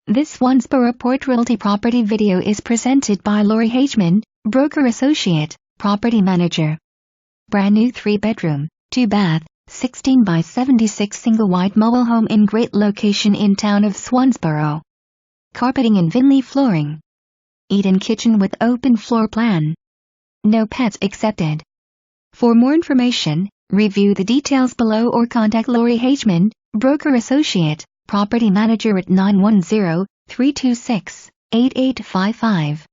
This Swansboro Port Realty property video is presented by Lori Hageman, Broker Associate, Property Manager. Brand new 3-bedroom, 2-bath, 16 by 76 single wide mobile home in great location in Town of Swansboro. Carpeting and vinyl flooring. Eat-in kitchen with open floor plan. No pets accepted. For more information, review the details below or contact Lori Hageman, Broker Associate, Property Manager at 910-326-8855.